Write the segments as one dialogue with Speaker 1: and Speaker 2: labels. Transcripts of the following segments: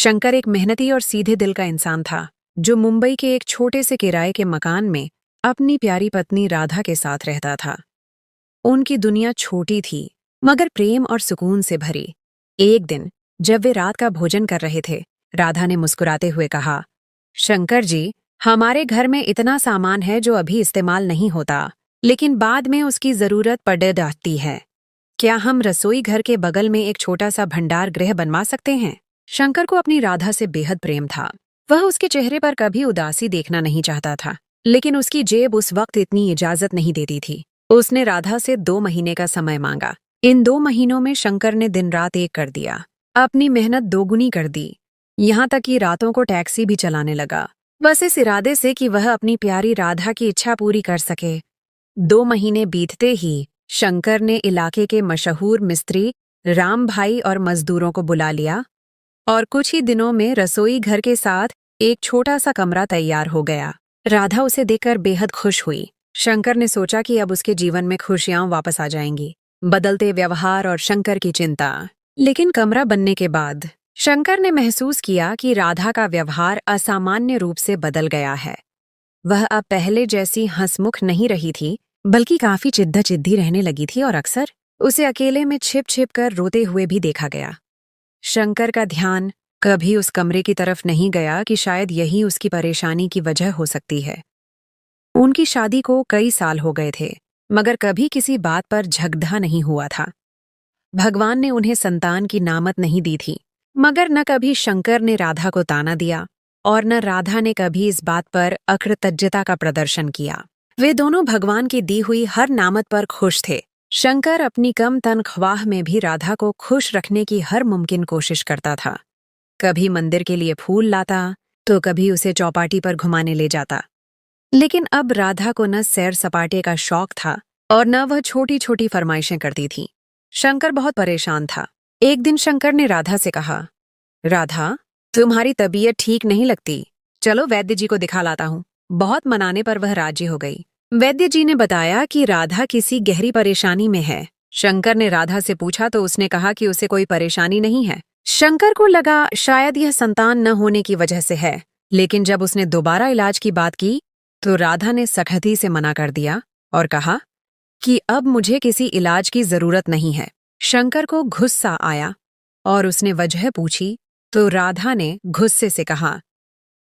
Speaker 1: शंकर एक मेहनती और सीधे दिल का इंसान था, जो मुंबई के एक छोटे से किराए के मकान में अपनी प्यारी पत्नी राधा के साथ रहता था। उनकी दुनिया छोटी थी, मगर प्रेम और सुकून से भरी। एक दिन जब वे रात का भोजन कर रहे थे, राधा ने मुस्कुराते हुए कहा, शंकर जी, हमारे घर में इतना सामान है जो अभी इस्तेमाल नहीं होता, लेकिन बाद में उसकी जरूरत पड़ जाती है। क्या हम रसोई घर के बगल में एक छोटा सा भंडार गृह बनवा सकते हैं? शंकर को अपनी राधा से बेहद प्रेम था। वह उसके चेहरे पर कभी उदासी देखना नहीं चाहता था, लेकिन उसकी जेब उस वक्त इतनी इजाजत नहीं देती थी। उसने राधा से 2 महीने का समय मांगा। इन 2 महीनों में शंकर ने दिन रात एक कर दिया, अपनी मेहनत दोगुनी कर दी, यहाँ तक कि रातों को टैक्सी भी चलाने लगा, बस इस इरादे से कि वह अपनी प्यारी राधा की इच्छा पूरी कर सके। 2 महीने बीतते ही शंकर ने इलाके के मशहूर मिस्त्री राम भाई और मजदूरों को बुला लिया, और कुछ ही दिनों में रसोई घर के साथ एक छोटा सा कमरा तैयार हो गया। राधा उसे देखकर बेहद खुश हुई। शंकर ने सोचा कि अब उसके जीवन में खुशियां वापस आ जाएंगी। बदलते व्यवहार और शंकर की चिंता। लेकिन कमरा बनने के बाद शंकर ने महसूस किया कि राधा का व्यवहार असामान्य रूप से बदल गया है। वह अब पहले जैसी हंसमुख नहीं रही थी, बल्कि काफी चिद्दी रहने लगी थी और अक्सर उसे अकेले में छिप छिप कर रोते हुए भी देखा गया। शंकर का ध्यान कभी उस कमरे की तरफ नहीं गया कि शायद यही उसकी परेशानी की वजह हो सकती है। उनकी शादी को कई साल हो गए थे, मगर कभी किसी बात पर झगड़ा नहीं हुआ था। भगवान ने उन्हें संतान की नामत नहीं दी थी, मगर न कभी शंकर ने राधा को ताना दिया और न राधा ने कभी इस बात पर अकृतज्ञता का प्रदर्शन किया। वे दोनों भगवान की दी हुई हर नामत पर खुश थे। शंकर अपनी कम तनख्वाह में भी राधा को खुश रखने की हर मुमकिन कोशिश करता था। कभी मंदिर के लिए फूल लाता, तो कभी उसे चौपाटी पर घुमाने ले जाता। लेकिन अब राधा को न सैर सपाटे का शौक था और न वह छोटी छोटी फरमाइशें करती थी। शंकर बहुत परेशान था। एक दिन शंकर ने राधा से कहा, राधा, तुम्हारी तबीयत ठीक नहीं लगती, चलो वैद्य जी को दिखा लाता हूँ। बहुत मनाने पर वह राजी हो गई। वैद्य जी ने बताया कि राधा किसी गहरी परेशानी में है। शंकर ने राधा से पूछा तो उसने कहा कि उसे कोई परेशानी नहीं है। शंकर को लगा शायद यह संतान न होने की वजह से है, लेकिन जब उसने दोबारा इलाज की बात की तो राधा ने सख्ती से मना कर दिया और कहा कि अब मुझे किसी इलाज की जरूरत नहीं है। शंकर को गुस्सा आया और उसने वजह पूछी तो राधा ने गुस्से से कहा,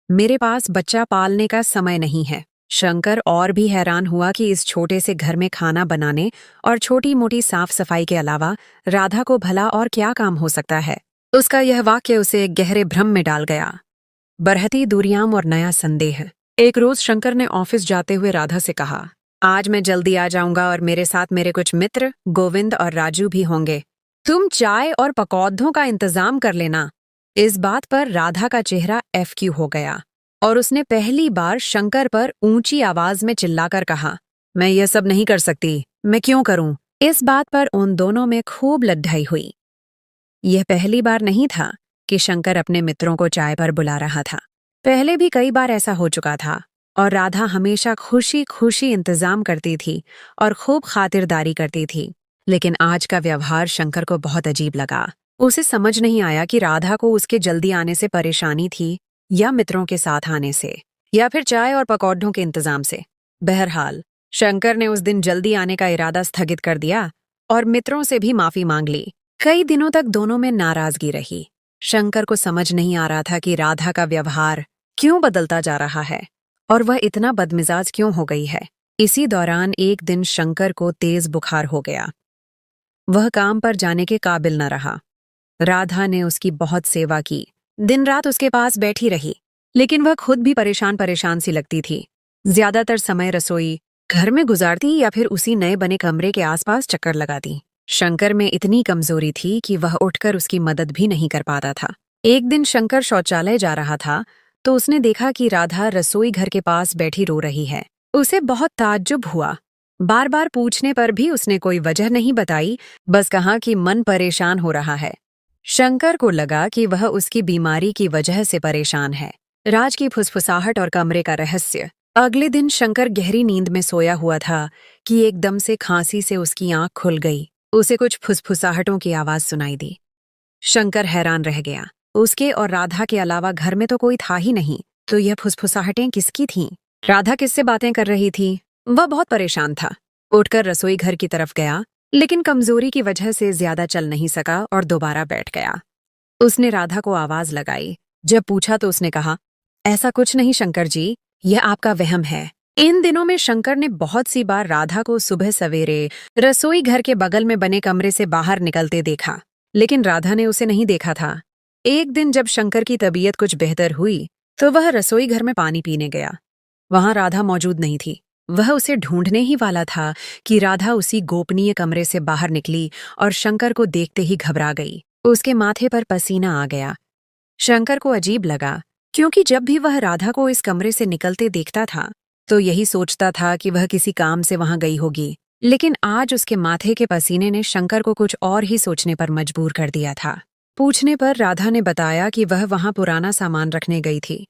Speaker 1: मेरे पास बच्चा पालने का समय नहीं है। शंकर और भी हैरान हुआ कि इस छोटे से घर में खाना बनाने और छोटी मोटी साफ सफाई के अलावा राधा को भला और क्या काम हो सकता है। उसका यह वाक्य उसे एक गहरे भ्रम में डाल गया। बढ़ती दूरियां और नया संदेह। एक रोज शंकर ने ऑफिस जाते हुए राधा से कहा, आज मैं जल्दी आ जाऊंगा और मेरे साथ मेरे कुछ मित्र गोविंद और राजू भी होंगे। तुम चाय और पकौड़ों का इंतजाम कर लेना। इस बात पर राधा का चेहरा FQ हो गया और उसने पहली बार शंकर पर ऊंची आवाज में चिल्लाकर कहा, मैं यह सब नहीं कर सकती, मैं क्यों करूं? इस बात पर उन दोनों में खूब लड़ाई हुई। यह पहली बार नहीं था कि शंकर अपने मित्रों को चाय पर बुला रहा था। पहले भी कई बार ऐसा हो चुका था और राधा हमेशा खुशी खुशी इंतजाम करती थी और खूब खातिरदारी करती थी। लेकिन आज का व्यवहार शंकर को बहुत अजीब लगा। उसे समझ नहीं आया कि राधा को उसके जल्दी आने से परेशानी थी या मित्रों के साथ आने से, या फिर चाय और पकौड़ों के इंतजाम से। बहरहाल शंकर ने उस दिन जल्दी आने का इरादा स्थगित कर दिया और मित्रों से भी माफी मांग ली। कई दिनों तक दोनों में नाराजगी रही। शंकर को समझ नहीं आ रहा था कि राधा का व्यवहार क्यों बदलता जा रहा है और वह इतना बदमिजाज क्यों हो गई है। इसी दौरान एक दिन शंकर को तेज बुखार हो गया। वह काम पर जाने के काबिल न रहा। राधा ने उसकी बहुत सेवा की, दिन रात उसके पास बैठी रही, लेकिन वह खुद भी परेशान परेशान सी लगती थी। ज्यादातर समय रसोई घर में गुजारती या फिर उसी नए बने कमरे के आसपास चक्कर लगाती। शंकर में इतनी कमजोरी थी कि वह उठकर उसकी मदद भी नहीं कर पाता था। एक दिन शंकर शौचालय जा रहा था तो उसने देखा कि राधा रसोई घर के पास बैठी रो रही है। उसे बहुत ताज्जुब हुआ। बार बार पूछने पर भी उसने कोई वजह नहीं बताई, बस कहा कि मन परेशान हो रहा है। शंकर को लगा कि वह उसकी बीमारी की वजह से परेशान है। राज की फुसफुसाहट और कमरे का रहस्य। अगले दिन शंकर गहरी नींद में सोया हुआ था कि एकदम से खांसी से उसकी आंख खुल गई। उसे कुछ फुसफुसाहटों की आवाज सुनाई दी। शंकर हैरान रह गया। उसके और राधा के अलावा घर में तो कोई था ही नहीं, तो यह फुसफुसाहटें किसकी थीं? राधा किससे बातें कर रही थी? वह बहुत परेशान था। उठकर रसोई घर की तरफ गया, लेकिन कमजोरी की वजह से ज्यादा चल नहीं सका और दोबारा बैठ गया। उसने राधा को आवाज लगाई। जब पूछा तो उसने कहा, ऐसा कुछ नहीं शंकर जी, यह आपका वहम है। इन दिनों में शंकर ने बहुत सी बार राधा को सुबह सवेरे रसोई घर के बगल में बने कमरे से बाहर निकलते देखा, लेकिन राधा ने उसे नहीं देखा था। एक दिन जब शंकर की तबीयत कुछ बेहतर हुई तो वह रसोई घर में पानी पीने गया। वहां राधा मौजूद नहीं थी। वह उसे ढूंढने ही वाला था कि राधा उसी गोपनीय कमरे से बाहर निकली और शंकर को देखते ही घबरा गई। उसके माथे पर पसीना आ गया। शंकर को अजीब लगा, क्योंकि जब भी वह राधा को इस कमरे से निकलते देखता था तो यही सोचता था कि वह किसी काम से वहां गई होगी। लेकिन आज उसके माथे के पसीने ने शंकर को कुछ और ही सोचने पर मजबूर कर दिया था। पूछने पर राधा ने बताया कि वह वहां पुराना सामान रखने गई थी।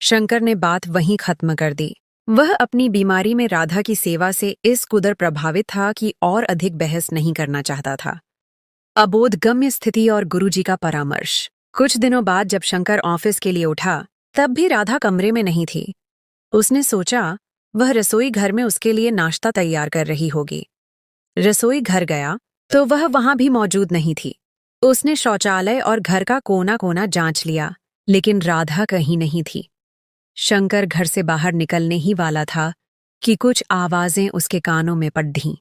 Speaker 1: शंकर ने बात वहीं खत्म कर दी। वह अपनी बीमारी में राधा की सेवा से इस कदर प्रभावित था कि और अधिक बहस नहीं करना चाहता था। अबोधगम्य स्थिति और गुरुजी का परामर्श। कुछ दिनों बाद जब शंकर ऑफिस के लिए उठा, तब भी राधा कमरे में नहीं थी। उसने सोचा वह रसोई घर में उसके लिए नाश्ता तैयार कर रही होगी। रसोई घर गया तो वह वहां भी मौजूद नहीं थी। उसने शौचालय और घर का कोना कोना जांच लिया, लेकिन राधा कहीं नहीं थी। शंकर घर से बाहर निकलने ही वाला था कि कुछ आवाजें उसके कानों में पड़ ढीं।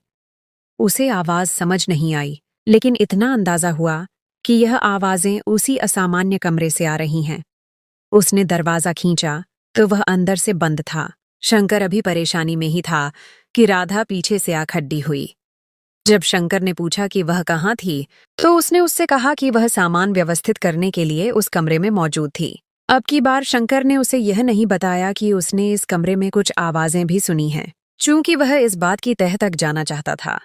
Speaker 1: उसे आवाज समझ नहीं आई, लेकिन इतना अंदाजा हुआ कि यह आवाजें उसी असामान्य कमरे से आ रही हैं। उसने दरवाजा खींचा तो वह अंदर से बंद था। शंकर अभी परेशानी में ही था कि राधा पीछे से आ खड़ी हुई। जब शंकर ने पूछा कि वह कहाँ थी, तो उसने उससे कहा कि वह सामान व्यवस्थित करने के लिए उस कमरे में मौजूद थी। अब की बार शंकर ने उसे यह नहीं बताया कि उसने इस कमरे में कुछ आवाजें भी सुनी हैं, चूंकि वह इस बात की तह तक जाना चाहता था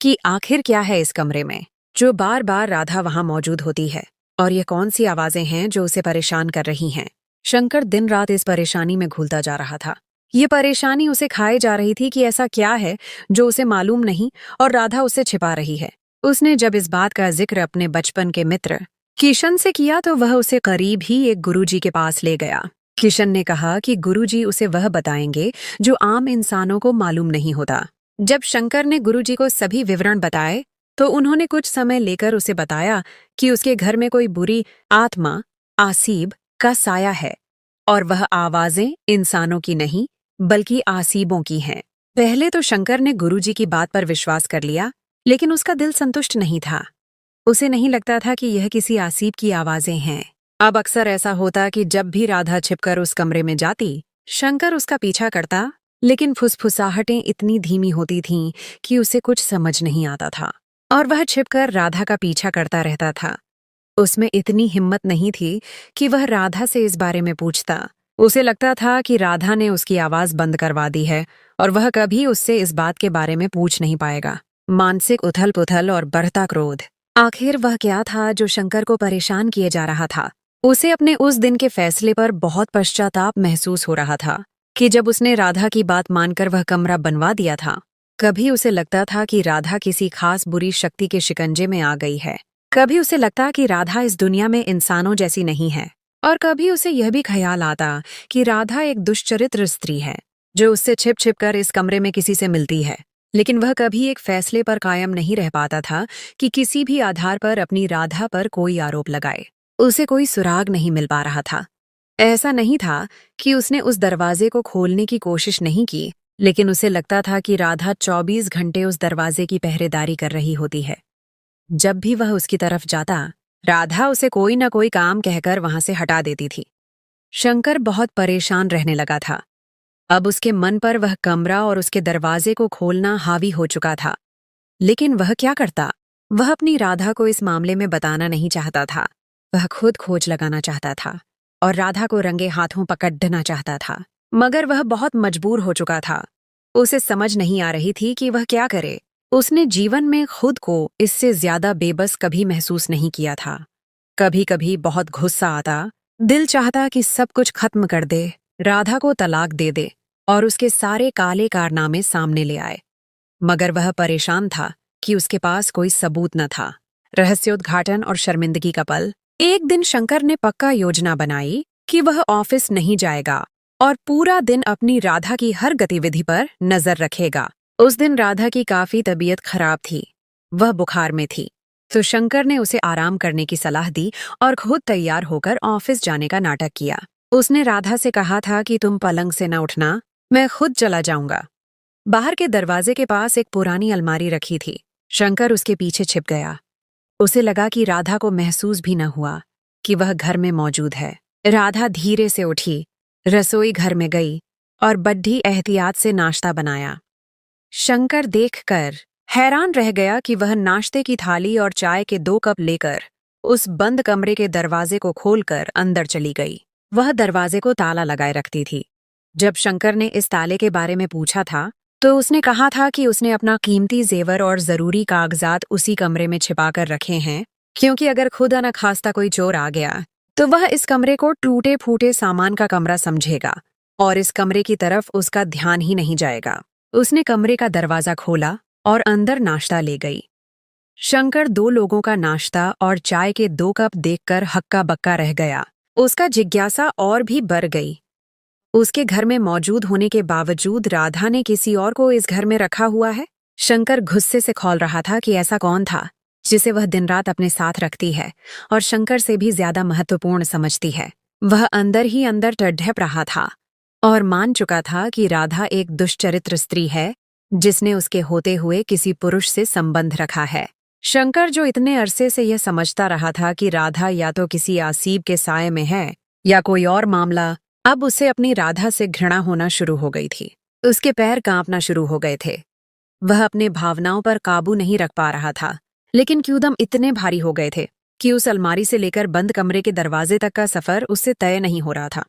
Speaker 1: कि आखिर क्या है इस कमरे में, जो बार बार राधा वहां मौजूद होती है, और ये कौन सी आवाजें हैं जो उसे परेशान कर रही हैं। शंकर दिन रात इस परेशानी में घुलता जा रहा था। ये परेशानी उसे खाए जा रही थी कि ऐसा क्या है जो उसे मालूम नहीं और राधा उससे छिपा रही है। उसने जब इस बात का जिक्र अपने बचपन के मित्र किशन से किया तो वह उसे करीब ही एक गुरुजी के पास ले गया। किशन ने कहा कि गुरुजी उसे वह बताएंगे जो आम इंसानों को मालूम नहीं होता। जब शंकर ने गुरुजी को सभी विवरण बताए तो उन्होंने कुछ समय लेकर उसे बताया कि उसके घर में कोई बुरी आत्मा आसीब का साया है, और वह आवाजें इंसानों की नहीं बल्कि आसीबों की हैं। पहले तो शंकर ने गुरुजी की बात पर विश्वास कर लिया, लेकिन उसका दिल संतुष्ट नहीं था। उसे नहीं लगता था कि यह किसी आसीब की आवाजें हैं। अब अक्सर ऐसा होता कि जब भी राधा छिपकर उस कमरे में जाती, शंकर उसका पीछा करता, लेकिन फुसफुसाहटें इतनी धीमी होती थीं कि उसे कुछ समझ नहीं आता था, और वह छिपकर राधा का पीछा करता रहता था। उसमें इतनी हिम्मत नहीं थी कि वह राधा से इस बारे में पूछता। उसे लगता था कि राधा ने उसकी आवाज बंद करवा दी है और वह कभी उससे इस बात के बारे में पूछ नहीं पाएगा। मानसिक उथल पुथल और बढ़ता क्रोध। आखिर वह क्या था जो शंकर को परेशान किए जा रहा था? उसे अपने उस दिन के फैसले पर बहुत पश्चाताप महसूस हो रहा था कि जब उसने राधा की बात मानकर वह कमरा बनवा दिया था। कभी उसे लगता था कि राधा किसी खास बुरी शक्ति के शिकंजे में आ गई है। कभी उसे लगता कि राधा इस दुनिया में इंसानों जैसी नहीं है, और कभी उसे यह भी ख्याल आता कि राधा एक दुष्चरित्र स्त्री है जो उससे छिप छिप कर इस कमरे में किसी से मिलती है। लेकिन वह कभी एक फैसले पर कायम नहीं रह पाता था कि किसी भी आधार पर अपनी राधा पर कोई आरोप लगाए। उसे कोई सुराग नहीं मिल पा रहा था। ऐसा नहीं था कि उसने उस दरवाजे को खोलने की कोशिश नहीं की, लेकिन उसे लगता था कि राधा 24 घंटे उस दरवाजे की पहरेदारी कर रही होती है। जब भी वह उसकी तरफ जाता, राधा उसे कोई न कोई काम कहकर वहां से हटा देती थी। शंकर बहुत परेशान रहने लगा था। अब उसके मन पर वह कमरा और उसके दरवाजे को खोलना हावी हो चुका था। लेकिन वह क्या करता? वह अपनी राधा को इस मामले में बताना नहीं चाहता था। वह खुद खोज लगाना चाहता था और राधा को रंगे हाथों पकड़ना चाहता था, मगर वह बहुत मजबूर हो चुका था। उसे समझ नहीं आ रही थी कि वह क्या करे। उसने जीवन में खुद को इससे ज्यादा बेबस कभी महसूस नहीं किया था। कभी कभी बहुत गुस्सा आता, दिल चाहता कि सब कुछ खत्म कर दे, राधा को तलाक दे दे और उसके सारे काले कारनामे सामने ले आए। मगर वह परेशान था कि उसके पास कोई सबूत न था। रहस्योद्घाटन और शर्मिंदगी का पल एक दिन शंकर ने पक्का योजना बनाई कि वह ऑफिस नहीं जाएगा और पूरा दिन अपनी राधा की हर गतिविधि पर नजर रखेगा। उस दिन राधा की काफी तबीयत खराब थी, वह बुखार में थी, तो शंकर ने उसे आराम करने की सलाह दी और खुद तैयार होकर ऑफिस जाने का नाटक किया। उसने राधा से कहा था कि तुम पलंग से न उठना, मैं खुद चला जाऊंगा। बाहर के दरवाजे के पास एक पुरानी अलमारी रखी थी। शंकर उसके पीछे छिप गया। उसे लगा कि राधा को महसूस भी न हुआ कि वह घर में मौजूद है। राधा धीरे से उठी, रसोई घर में गई और बड्ढी एहतियात से नाश्ता बनाया। शंकर देखकर हैरान रह गया कि वह नाश्ते की थाली और चाय के 2 कप लेकर उस बंद कमरे के दरवाजे को खोलकर अंदर चली गई। वह दरवाजे को ताला लगाए रखती थी। जब शंकर ने इस ताले के बारे में पूछा था तो उसने कहा था कि उसने अपना कीमती जेवर और जरूरी कागजात उसी कमरे में छिपाकर रखे हैं, क्योंकि अगर खुदा न खास्ता कोई चोर आ गया तो वह इस कमरे को टूटे फूटे सामान का कमरा समझेगा और इस कमरे की तरफ उसका ध्यान ही नहीं जाएगा। उसने कमरे का दरवाजा खोला और अंदर नाश्ता ले गई। शंकर 2 लोगों का नाश्ता और चाय के 2 कप देखकर हक्का बक्का रह गया। उसका जिज्ञासा और भी बढ़ गई। उसके घर में मौजूद होने के बावजूद राधा ने किसी और को इस घर में रखा हुआ है। शंकर गुस्से से खौल रहा था कि ऐसा कौन था जिसे वह दिन रात अपने साथ रखती है और शंकर से भी ज्यादा महत्वपूर्ण समझती है। वह अंदर ही अंदर टढ़प रहा था और मान चुका था कि राधा एक दुष्चरित्र स्त्री है जिसने उसके होते हुए किसी पुरुष से संबंध रखा है। शंकर जो इतने अरसे से यह समझता रहा था कि राधा या तो किसी आसीब के साये में है या कोई और मामला, अब उसे अपनी राधा से घृणा होना शुरू हो गई थी। उसके पैर कांपना शुरू हो गए थे। वह अपने भावनाओं पर काबू नहीं रख पा रहा था, लेकिन क्यूदम इतने भारी हो गए थे कि उस अलमारी से लेकर बंद कमरे के दरवाजे तक का सफर उससे तय नहीं हो रहा था।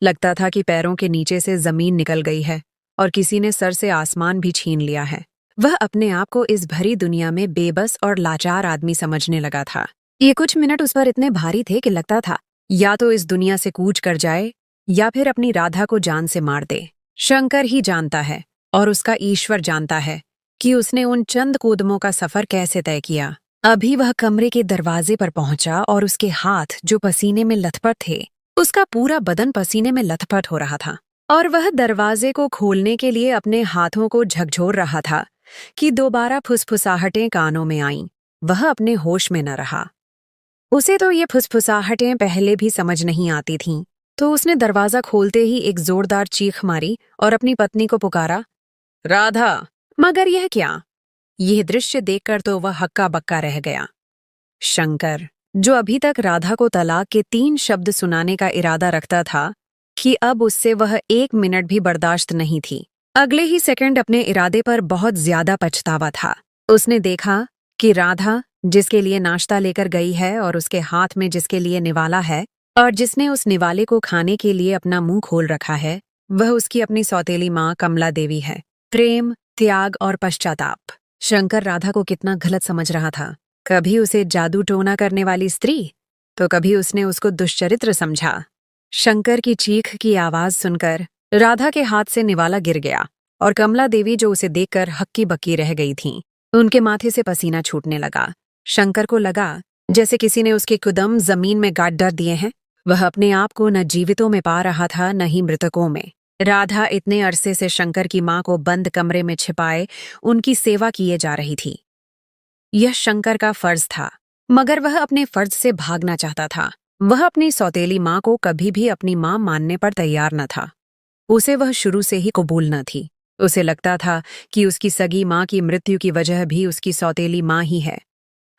Speaker 1: लगता था कि पैरों के नीचे से जमीन निकल गई है और किसी ने सर से आसमान भी छीन लिया है। वह अपने आप को इस भरी दुनिया में बेबस और लाचार आदमी समझने लगा था। ये कुछ मिनट उस पर इतने भारी थे कि लगता था या तो इस दुनिया से कूच कर जाए या फिर अपनी राधा को जान से मार दे। शंकर ही जानता है और उसका ईश्वर जानता है कि उसने उन चंद कूदमों का सफर कैसे तय किया। अभी वह कमरे के दरवाजे पर पहुंचा और उसके हाथ जो पसीने में लथपथ थे, उसका पूरा बदन पसीने में लथपथ हो रहा था और वह दरवाजे को खोलने के लिए अपने हाथों को झकझोर रहा था कि दोबारा फुसफुसाहटें कानों में आईं। वह अपने होश में न रहा। उसे तो ये फुसफुसाहटें पहले भी समझ नहीं आती थीं, तो उसने दरवाजा खोलते ही एक जोरदार चीख मारी और अपनी पत्नी को पुकारा, राधा। मगर यह क्या? यह दृश्य देखकर तो वह हक्का बक्का रह गया। शंकर, जो अभी तक राधा को तलाक के 3 शब्द सुनाने का इरादा रखता था, कि अब उससे वह 1 मिनट भी बर्दाश्त नहीं थी। अगले ही सेकंड अपने इरादे पर बहुत ज्यादा पछतावा था। उसने देखा कि राधा, जिसके लिए नाश्ता लेकर गई है और उसके हाथ में जिसके लिए निवाला है और जिसने उस निवाले को खाने के लिए अपना मुंह खोल रखा है, वह उसकी अपनी सौतेली माँ कमला देवी है। प्रेम, त्याग और पश्चाताप। शंकर राधा को कितना गलत समझ रहा था। कभी उसे जादू टोना करने वाली स्त्री, तो कभी उसने उसको दुष्चरित्र समझा। शंकर की चीख की आवाज सुनकर राधा के हाथ से निवाला गिर गया और कमला देवी, जो उसे देखकर हक्की बक्की रह गई थीं, उनके माथे से पसीना छूटने लगा। शंकर को लगा जैसे किसी ने उसके कदम जमीन में गाड़ डाल दिए हैं। वह अपने आप को न जीवितों में पा रहा था न ही मृतकों में। राधा इतने अरसे से शंकर की मां को बंद कमरे में छिपाए उनकी सेवा किए जा रही थी। यह शंकर का फर्ज था, मगर वह अपने फर्ज से भागना चाहता था। वह अपनी सौतेली मां को कभी भी अपनी मां मानने पर तैयार न था। उसे वह शुरू से ही कबूल न थी। उसे लगता था कि उसकी सगी मां की मृत्यु की वजह भी उसकी सौतेली मां ही है।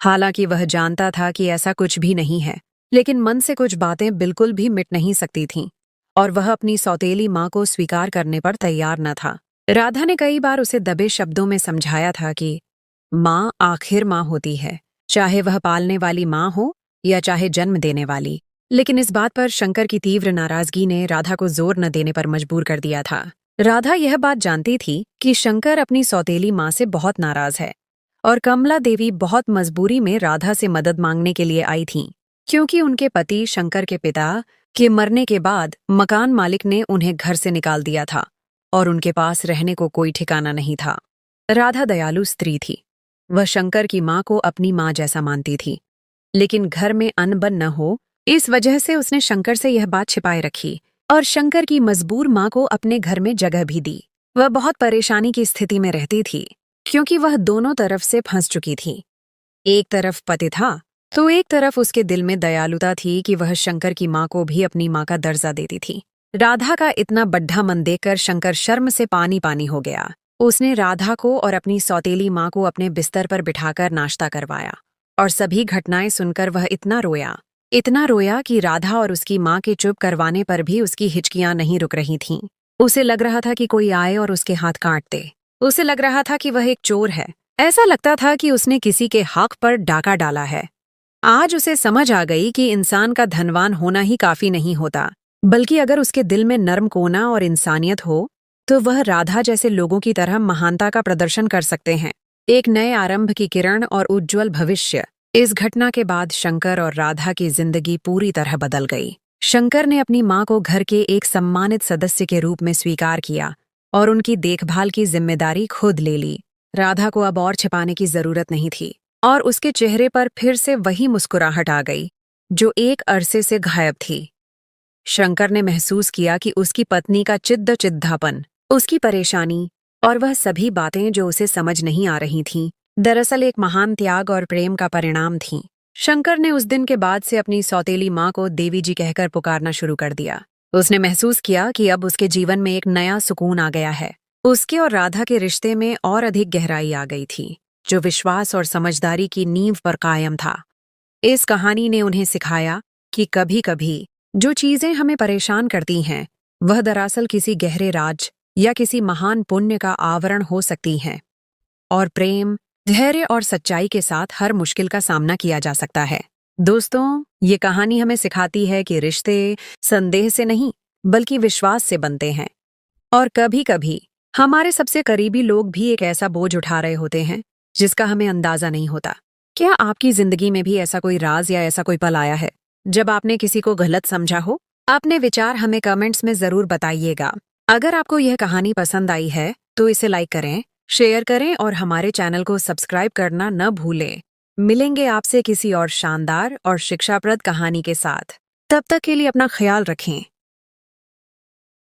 Speaker 1: हालांकि वह जानता था कि ऐसा कुछ भी नहीं है, लेकिन मन से कुछ बातें बिल्कुल भी मिट नहीं सकती थीं और वह अपनी सौतेली मां को स्वीकार करने पर तैयार न था। राधा ने कई बार उसे दबे शब्दों में समझाया था कि मां आखिर मां होती है, चाहे वह पालने वाली मां हो या चाहे जन्म देने वाली। लेकिन इस बात पर शंकर की तीव्र नाराजगी ने राधा को जोर न देने पर मजबूर कर दिया था। राधा यह बात जानती थी कि शंकर अपनी सौतेली मां से बहुत नाराज है और कमला देवी बहुत मजबूरी में राधा से मदद मांगने के लिए आई थीं, क्योंकि उनके पति शंकर के पिता के मरने के बाद मकान मालिक ने उन्हें घर से निकाल दिया था और उनके पास रहने को कोई ठिकाना नहीं था। राधा दयालु स्त्री थी। वह शंकर की मां को अपनी मां जैसा मानती थी लेकिन घर में अनबन न हो, इस वजह से उसने शंकर से यह बात छिपाए रखी और शंकर की मजबूर माँ को अपने घर में जगह भी दी। वह बहुत परेशानी की स्थिति में रहती थी, क्योंकि वह दोनों तरफ से फंस चुकी थी। एक तरफ पति था, तो एक तरफ उसके दिल में दयालुता थी कि वह शंकर की माँ को भी अपनी माँ का दर्जा देती थी। राधा का इतना बड्ढा मन देखकर शंकर शर्म से पानी पानी हो गया। उसने राधा को और अपनी सौतेली माँ को अपने बिस्तर पर बिठाकर नाश्ता करवाया और सभी घटनाएं सुनकर वह इतना रोया कि राधा और उसकी माँ के चुप करवाने पर भी उसकी हिचकियां नहीं रुक रही थीं। उसे लग रहा था कि कोई आए और उसके हाथ काट दे। उसे लग रहा था कि वह एक चोर है। ऐसा लगता था कि उसने किसी के हक पर डाका डाला है। आज उसे समझ आ गई कि इंसान का धनवान होना ही काफी नहीं होता, बल्कि अगर उसके दिल में नर्म कोना और इंसानियत हो तो वह राधा जैसे लोगों की तरह महानता का प्रदर्शन कर सकते हैं। एक नए आरंभ की किरण और उज्ज्वल भविष्य। इस घटना के बाद शंकर और राधा की जिंदगी पूरी तरह बदल गई। शंकर ने अपनी माँ को घर के एक सम्मानित सदस्य के रूप में स्वीकार किया और उनकी देखभाल की जिम्मेदारी खुद ले ली। राधा को अब और छिपाने की जरूरत नहीं थी और उसके चेहरे पर फिर से वही मुस्कुराहट आ गई जो एक अरसे से गायब थी। शंकर ने महसूस किया कि उसकी पत्नी का चिद्धापन, उसकी परेशानी और वह सभी बातें जो उसे समझ नहीं आ रही थीं, दरअसल एक महान त्याग और प्रेम का परिणाम थीं। शंकर ने उस दिन के बाद से अपनी सौतेली माँ को देवी जी कहकर पुकारना शुरू कर दिया। उसने महसूस किया कि अब उसके जीवन में एक नया सुकून आ गया है। उसके और राधा के रिश्ते में और अधिक गहराई आ गई थी, जो विश्वास और समझदारी की नींव पर कायम था। इस कहानी ने उन्हें सिखाया कि कभी-कभी जो चीजें हमें परेशान करती हैं, वह दरअसल किसी गहरे राज या किसी महान पुण्य का आवरण हो सकती हैं, और प्रेम, धैर्य और सच्चाई के साथ हर मुश्किल का सामना किया जा सकता है। दोस्तों, ये कहानी हमें सिखाती है कि रिश्ते संदेह से नहीं, बल्कि विश्वास से बनते हैं। और कभी-कभी हमारे सबसे करीबी लोग भी एक ऐसा बोझ उठा रहे होते हैं जिसका हमें अंदाजा नहीं होता। क्या आपकी जिंदगी में भी ऐसा कोई राज या ऐसा कोई पल आया है जब आपने किसी को गलत समझा हो? अपने विचार हमें कमेंट्स में जरूर बताइएगा। अगर आपको यह कहानी पसंद आई है तो इसे लाइक करें, शेयर करें और हमारे चैनल को सब्सक्राइब करना न भूलें। मिलेंगे आपसे किसी और शानदार और शिक्षाप्रद कहानी के साथ। तब तक के लिए अपना ख्याल रखें।